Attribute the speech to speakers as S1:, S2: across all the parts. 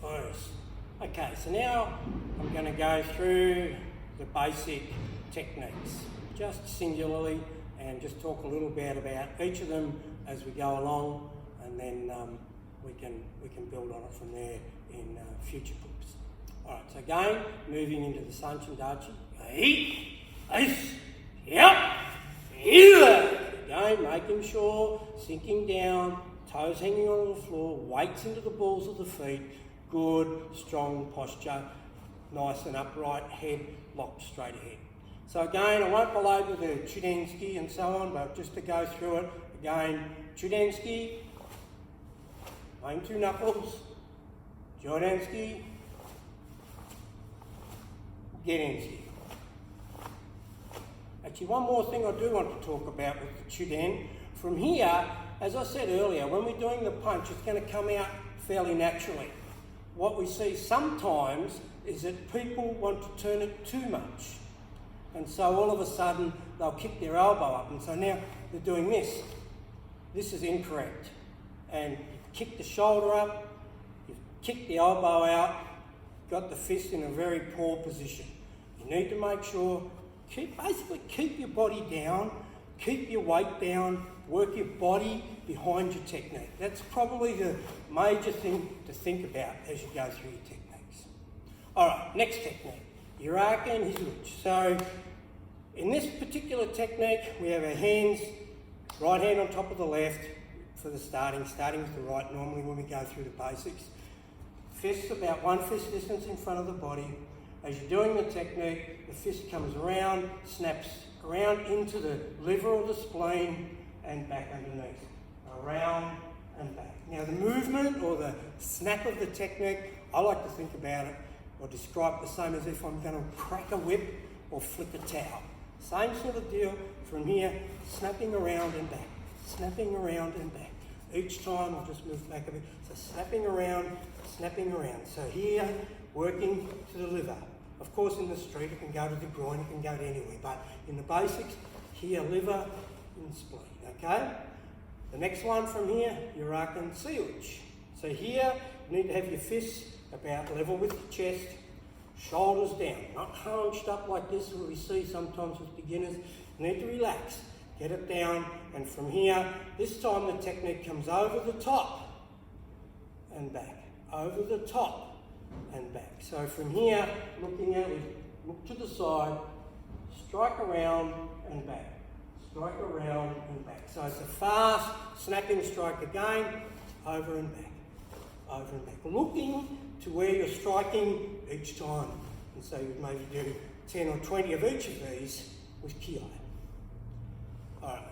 S1: Nice. Okay, so now I'm going to go through the basic techniques, just singularly, and just talk a little bit about each of them as we go along, and then we can build on it from there in future clips. All right, so again, moving into the Seiken Dachi. Again, making sure, sinking down, toes hanging on the floor, weights into the balls of the feet, good, strong posture, nice and upright, head locked straight ahead. So again, I won't belabor the Chudenski and so on, but just to go through it, again, Chudenski, main two knuckles, Jordansky, Gedenski. Actually, one more thing I do want to talk about with the Chuden. From here, as I said earlier, when we're doing the punch, it's going to come out fairly naturally. What we see sometimes is that people want to turn it too much. And so all of a sudden, they'll kick their elbow up. And so now they're doing this. This is incorrect. And you kick the shoulder up, you've kicked the elbow out, got the fist in a very poor position. You need to make sure, basically keep your body down, keep your weight down, work your body behind your technique. That's probably the major thing to think about as you go through your techniques. All right, next technique, Uraken Hizuchi. So in this particular technique, we have our hands, right hand on top of the left for the starting with the right normally when we go through the basics. Fists about 1 fist distance in front of the body. As you're doing the technique, the fist comes around, snaps around into the liver or the spleen and back underneath. Around and back. Now the movement or the snap of the technique, I like to think about it or describe it the same as if I'm going to crack a whip or flick a towel. Same sort of deal from here, snapping around and back, snapping around and back. Each time I'll just move back a bit. So snapping around, snapping around. So here, working to the liver. Of course in the street it can go to the groin, it can go to anywhere, but in the basics, here liver and spleen, okay? The next one from here, Uraken Seiken. So here, you need to have your fists about level with your chest, shoulders down, not hunched up like this, what we see sometimes with beginners. You need to relax, get it down, and from here, this time the technique comes over the top and back, over the top and back. So from here, looking at it, look to the side, strike around and back. Strike around and back. So it's a fast snapping strike again, over and back, over and back. Looking to where you're striking each time. And so you'd maybe do 10 or 20 of each of these with ki. All right,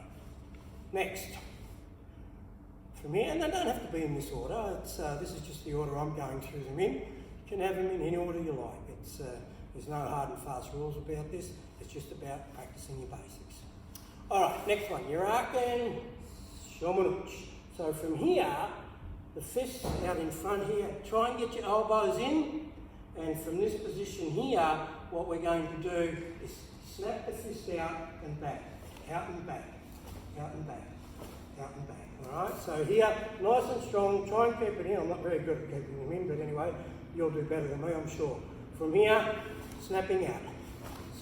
S1: next. From here, and they don't have to be in this order. This is just the order I'm going through them in. You can have them in any order you like. There's no hard and fast rules about this. It's just about practicing your basics. All right, next one, Uraken Shomanuchi. So from here, the fists out in front here, try and get your elbows in, and from this position here, what we're going to do is snap the fist out and back, out and back, out and back, out and back. All right, so here, nice and strong, try and keep it in. I'm not very good at keeping them in, but anyway, you'll do better than me, I'm sure. From here, snapping out.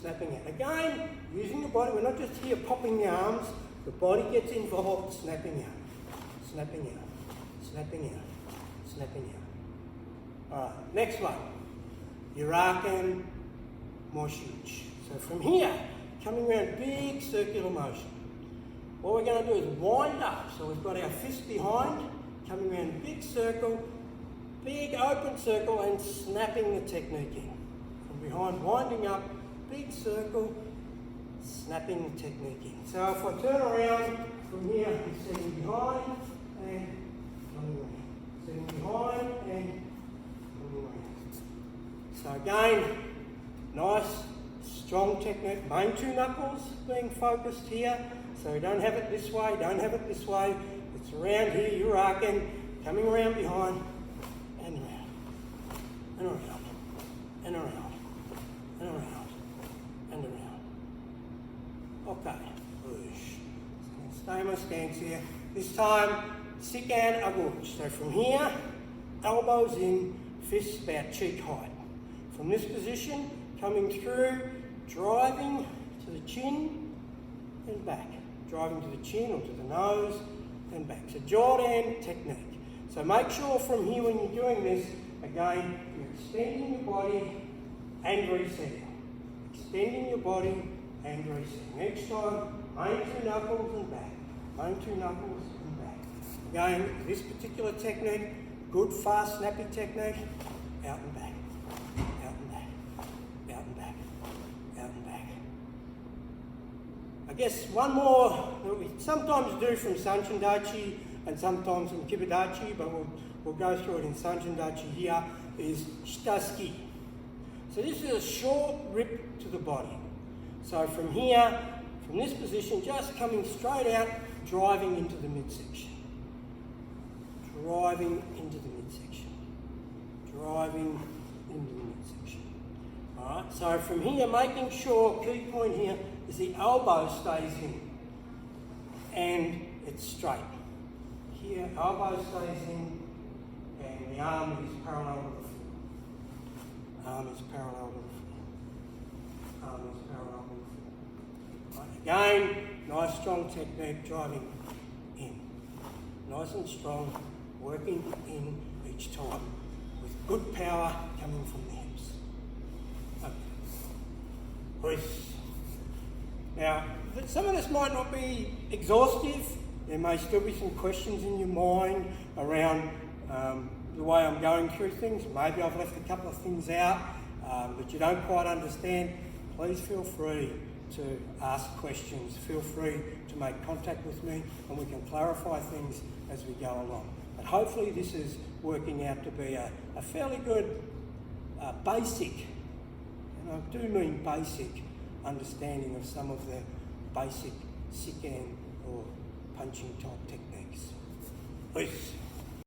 S1: Snapping out. Again, using the body, we're not just here popping the arms, the body gets involved, snapping out, snapping out, snapping out, snapping out. All right, next one, Uraken Moshiuchi. So from here, coming around, big circular motion. What we're going to do is wind up. So we've got our fist behind, coming around big circle, big open circle, and snapping the technique in. From behind, winding up, big circle, snapping the technique in. So if I turn around from here, I'm sitting behind and coming around. Sitting behind and coming around. So again, nice, strong technique. Main two knuckles being focused here. So we don't have it this way, don't have it this way. It's around here, Uraken, coming around behind and around, and around, and around, and around, and around. Okay, push. Stay in my stance here. This time, Seiken Aguchi. So from here, elbows in, fists about cheek height. From this position, coming through, driving to the chin and back. Driving to the chin or to the nose and back. So Jordan technique. So make sure from here when you're doing this, again, you're extending your body and resetting. Extending your body and resetting. Each time, main 2 knuckles and back. Main 2 knuckles and back. Again, this particular technique, good, fast, snappy technique, out and back. Out and back. Out and back. Out and back. I guess one more that we sometimes do from Sanchindachi and sometimes from Kibadachi, but we'll go through it in Sanchindachi here, is Shitaski. So this is a short rip to the body. So from here, from this position, just coming straight out, driving into the midsection. Driving into the midsection. Driving into the midsection. Alright, so from here, making sure, key point here, is the elbow stays in and it's straight. Here, elbow stays in and the arm is parallel to the floor. Arm is parallel to the floor. Arm is parallel to the floor. Right, again, nice strong technique, driving in. Nice and strong, working in each time with good power coming from the hips. Okay. Now, some of this might not be exhaustive. There may still be some questions in your mind around the way I'm going through things. Maybe I've left a couple of things out that you don't quite understand. Please feel free to ask questions. Feel free to make contact with me and we can clarify things as we go along. But hopefully this is working out to be a fairly good basic, and I do mean basic, understanding of some of the basic Seiken or punching type techniques. Peace.